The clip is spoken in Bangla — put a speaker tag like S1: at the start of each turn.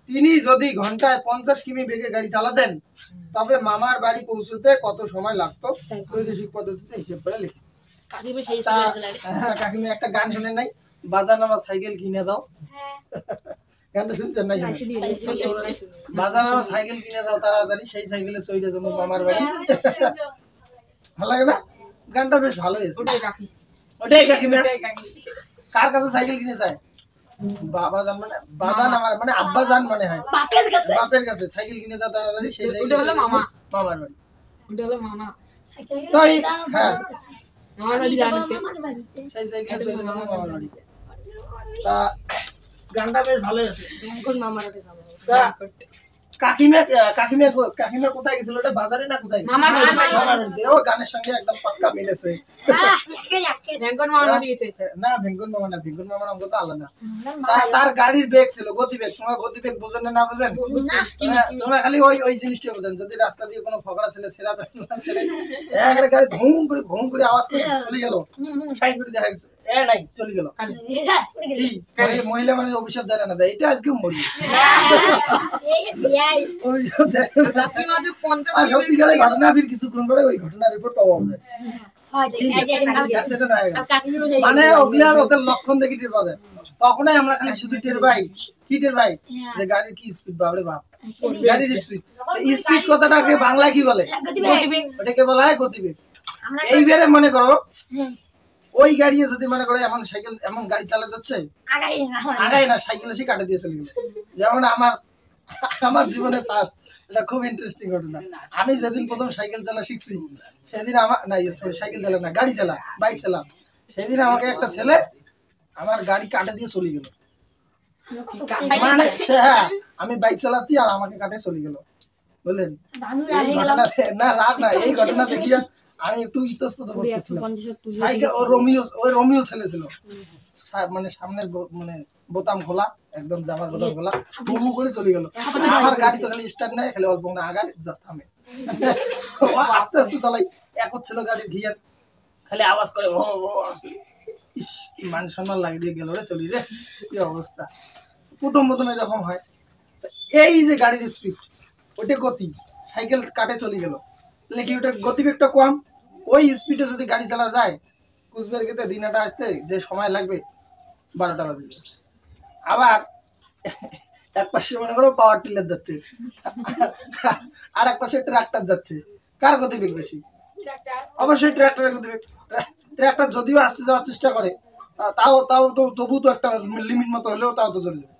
S1: তিনি যদি ঘন্টায় 50 কিমি বেগে গাড়ি চালাতেন তবে মামার বাড়ি পৌঁছতে কত সময় লাগতো বৈদেশিক পদ্ধতিতে হিসেব করে লিখুন। কাকিমা একটা গান শুনেন নাই, বাজান আমার সাইকেল কিনে দাও? গানটা শুনছেন নাই? বাজান আমার সাইকেল কিনে দাও তাড়াতাড়ি, সেই সাইকেলে চলে যাবো মামার বাড়ি। ভালো লাগে না গানটা? বেশ ভালো হয়েছে। ওটাই কাকিমা। কার কাছে সাইকেল কিনে চায়? বাবা জান মানে বাজান আমার মানে আব্বা জান মানে হয় বাপের কাছে সাইকেল কিনে দাও তাড়াতাড়ি, সেই সাইকেল হলো মামার বাড়ি। ওটা হলো মামা সাইকেল। তাই হ্যাঁ মামার বাড়ি জানেন সেই সাইকেল চলে যাবো মামার বাড়ি। তা গানটা বেশ ভালো আছে। কোন মামার বাড়ি যাবো? কাকিমা কাকিমা কাকিমা কোথায় গেছিল? ওটা বাজারে না কোথায়? মামার বাড়িতে। ও গানের সঙ্গে একদম পাক্কা মিলেছে। ভেঙ্কন মামা দিয়েছে না? ভেঙ্কন মামা না, ভেঙ্কন মামার অঙ্ক তো আলাদা। তার গাড়ির বেগ ছিল গতি বেগ। তোমরা গতি বেগ বোঝেন না? বুঝেন? তোমরা খালি ওই জিনিসটা বোঝেন। যদি রাস্তা দিয়ে কোনো ফকড়া ছেলে সেরা ছেলে একটা গাড়ি ঘুম করে আওয়াজ করে চলে গেল, সাইড করে দেখা গেছে এ নাই চলে গেল, মহিলা মানে অভিশাপ দেয় না দেয়, এটা আজকে মরি সত্যিকারের ঘটনা। ফির কিছুক্ষণ পরে ওই ঘটনার রিপোর্ট পাওয়া যায়। মানে ওগুলার ওদের লক্ষণ দেখি টের পাওয়া যায়। তখনই আমরা খালি শুধু টের পাই কি টের পাই যে গাড়ির কি স্পিড, বাপরে বাপ গাড়ির স্পিড। স্পিড কথাটাকে বাংলায় কি বলে? ওটাকে বলা হয় গতিবেগ। এইবারে মনে করো ওই গাড়ি যদি মনে করো এমন সাইকেল এমন গাড়ি চালাতে যাচ্ছে আগাই না, সাইকেল এসে কাটে দিয়ে চলে গেল। যেমন আমার জীবনে ফার্স্ট, এটা খুব ইন্টারেস্টিং ঘটনা। আমি যেদিন প্রথম সাইকেল চালা শিখছি সেদিন আমার না সাইকেল চালা না গাড়ি চালা বাইক চালা, সেদিন আমাকে একটা ছেলে আমার গাড়ি কাটে দিয়ে চলে গেল। মানে হ্যাঁ আমি বাইক চালাচ্ছি আর আমাকে কাটে চলে গেল। বুঝলেন? না রাগ না, এই ঘটনা দেখিয়া আমি একটু ইতস্তত করতেছিলাম। সাইকেল ওই রোমিও ছেলে ছিল, মানে সামনের মানে বোতাম খোলা, একদম জামার বোতাম খোলা, বুবু করে চলে গেল। আমার গাড়ি তো খালি স্টার্ট নেয়, খালি অল্প না আগায় থামে, আস্তে আস্তে চালাই। এক ছিল গাড়ির গিয়ার, খালি আওয়াজ করে ও ইস কি মান সম্মান লাগিয়ে দিয়ে গেল রে, চলি রে, কি অবস্থা। প্রথম এরকম হয়। এই যে গাড়ির স্পিড ওইটা গতি, সাইকেল কাটে চলে গেল, তাহলে কি ওটা গতিবেগটা কম। ওই স্পিডে যদি গাড়ি চালা যায় কুচবিহার দিনাটা আসতে যে সময় লাগবে 12টা বাজে। আবার এক পাশে মনে করো পাওয়ার টিলার যাচ্ছে আর এক পাশে ট্রাক্টর যাচ্ছে, কার গতিবেগ বেশি? অবশ্যই ট্রাক্টরের গতিবেগ। ট্রাক্টর যদিও আসতে যাওয়ার চেষ্টা করে তবু তো একটা লিমিট মতো হলেও তাও তো চলে যাবে।